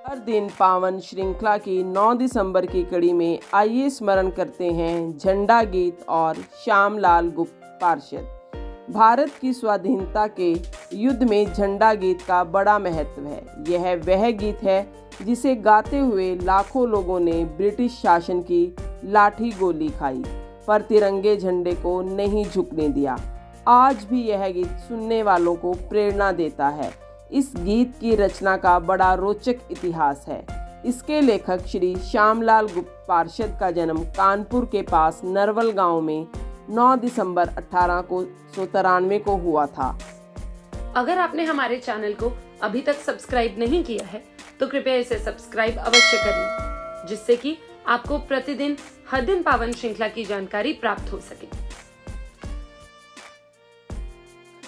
हर दिन पावन श्रृंखला की 9 दिसंबर की कड़ी में आइए स्मरण करते हैं झंडा गीत और श्यामलाल गुप्त पार्षद। भारत की स्वाधीनता के युद्ध में झंडा गीत का बड़ा महत्व है। यह वह गीत है जिसे गाते हुए लाखों लोगों ने ब्रिटिश शासन की लाठी गोली खाई, पर तिरंगे झंडे को नहीं झुकने दिया। आज भी यह गीत सुनने वालों को प्रेरणा देता है। इस गीत की रचना का बड़ा रोचक इतिहास है। इसके लेखक श्री श्यामलाल गुप्त पार्षद का जन्म कानपुर के पास नरवल गांव में 9 दिसंबर 1893 को हुआ था। अगर आपने हमारे चैनल को अभी तक सब्सक्राइब नहीं किया है तो कृपया इसे सब्सक्राइब अवश्य करें, जिससे कि आपको प्रतिदिन हर दिन पावन श्रृंखला की जानकारी प्राप्त हो सके।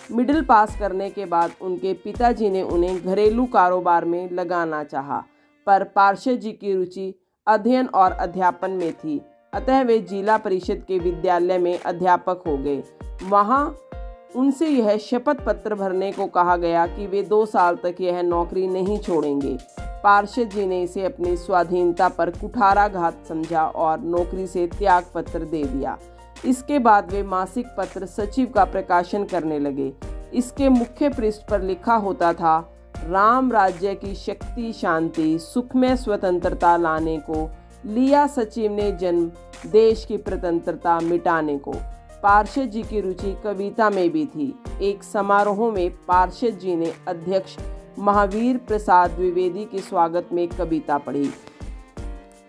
मिडिल पास करने के बाद उनके पिताजी ने उन्हें घरेलू कारोबार में लगाना चाहा, पर पार्षद जी की रुचि अध्ययन और अध्यापन में थी, अतः वे जिला परिषद के विद्यालय में अध्यापक हो गए। वहां उनसे यह शपथ पत्र भरने को कहा गया कि वे 2 साल तक यह नौकरी नहीं छोड़ेंगे। पार्षद जी ने इसे अपनी स्वाधीनता पर कुठाराघात समझा और नौकरी से त्याग पत्र दे दिया। इसके बाद वे मासिक पत्र सचिव का प्रकाशन करने लगे। इसके मुख्य पृष्ठ पर लिखा होता था, राम राज्य की शक्ति शांति सुखमय स्वतंत्रता लाने को लिया सचिव ने जन्म, देश की प्रतंत्रता मिटाने को। पार्षद जी की रुचि कविता में भी थी। एक समारोह में पार्षद जी ने अध्यक्ष महावीर प्रसाद द्विवेदी के स्वागत में कविता पढ़ी।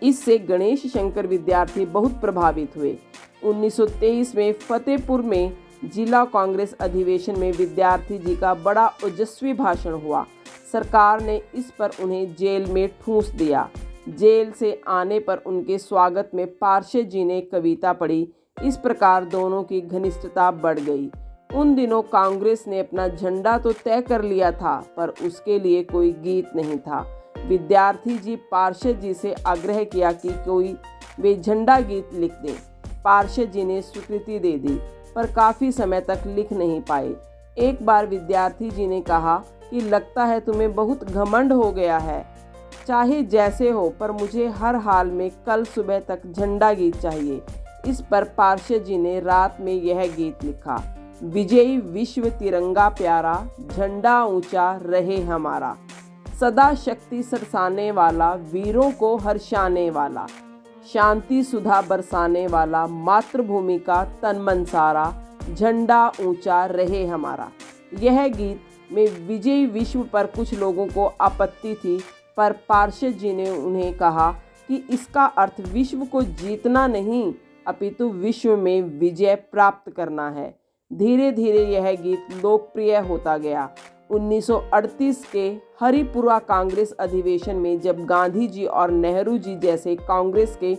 इससे गणेश शंकर विद्यार्थी बहुत प्रभावित हुए। 1923 में फतेहपुर में जिला कांग्रेस अधिवेशन में विद्यार्थी जी का बड़ा ओजस्वी भाषण हुआ। सरकार ने इस पर उन्हें जेल में ठूंस दिया। जेल से आने पर उनके स्वागत में पार्षद जी ने कविता पढ़ी। इस प्रकार दोनों की घनिष्ठता बढ़ गई। उन दिनों कांग्रेस ने अपना झंडा तो तय कर लिया था, पर उसके लिए कोई गीत नहीं था। विद्यार्थी जी पार्षद जी से आग्रह किया कि कोई वे झंडा गीत लिख दें। पार्षद जी ने स्वीकृति दे दी, पर काफ़ी समय तक लिख नहीं पाए। एक बार विद्यार्थी जी ने कहा कि लगता है तुम्हें बहुत घमंड हो गया है। चाहे जैसे हो, पर मुझे हर हाल में कल सुबह तक झंडा गीत चाहिए। इस पर पार्षद जी ने रात में यह गीत लिखा, विजयी विश्व तिरंगा प्यारा, झंडा ऊंचा रहे हमारा, सदा शक्ति सरसाने वाला, वीरों को हर्षाने वाला, शांति सुधा बरसाने वाला, मातृभूमि का तन मन सारा, झंडा ऊंचा रहे हमारा। यह गीत में विजयी विश्व पर कुछ लोगों को आपत्ति थी, पर पार्षद जी ने उन्हें कहा कि इसका अर्थ विश्व को जीतना नहीं, अपितु विश्व में विजय प्राप्त करना है। धीरे धीरे यह गीत लोकप्रिय होता गया। 1938 के हरिपुरा कांग्रेस अधिवेशन में जब गांधी जी और नेहरू जी जैसे कांग्रेस के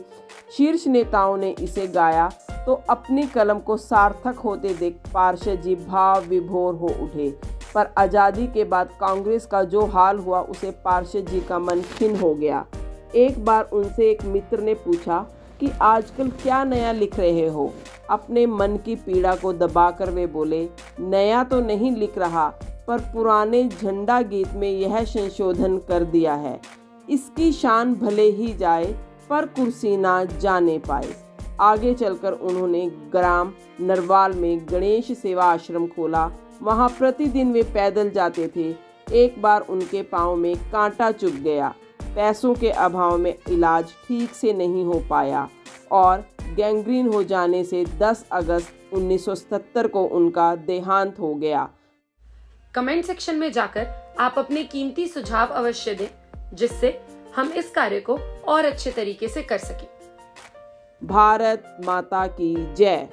शीर्ष नेताओं ने इसे गाया तो अपनी कलम को सार्थक होते देख पार्षद जी भाव विभोर हो उठे। पर आज़ादी के बाद कांग्रेस का जो हाल हुआ उसे पार्षद जी का मन खिन्न हो गया। एक बार उनसे एक मित्र ने पूछा कि आजकल क्या नया लिख रहे हो। अपने मन की पीड़ा को दबाकर वे बोले, नया तो नहीं लिख रहा, पर पुराने झंडा गीत में यह संशोधन कर दिया है। इसकी शान भले ही जाए, पर कुर्सी ना जाने पाए। आगे चलकर उन्होंने ग्राम नरवाल में गणेश सेवा आश्रम खोला। वहाँ प्रतिदिन वे पैदल जाते थे। एक बार उनके पाँव में कांटा चुभ गया। पैसों के अभाव में इलाज ठीक से नहीं हो पाया और गैंग्रीन हो जाने से 10 अगस्त 1977 को उनका देहांत हो गया। कमेंट सेक्शन में जाकर आप अपने कीमती सुझाव अवश्य दें, जिससे हम इस कार्य को और अच्छे तरीके से कर सकें। भारत माता की जय।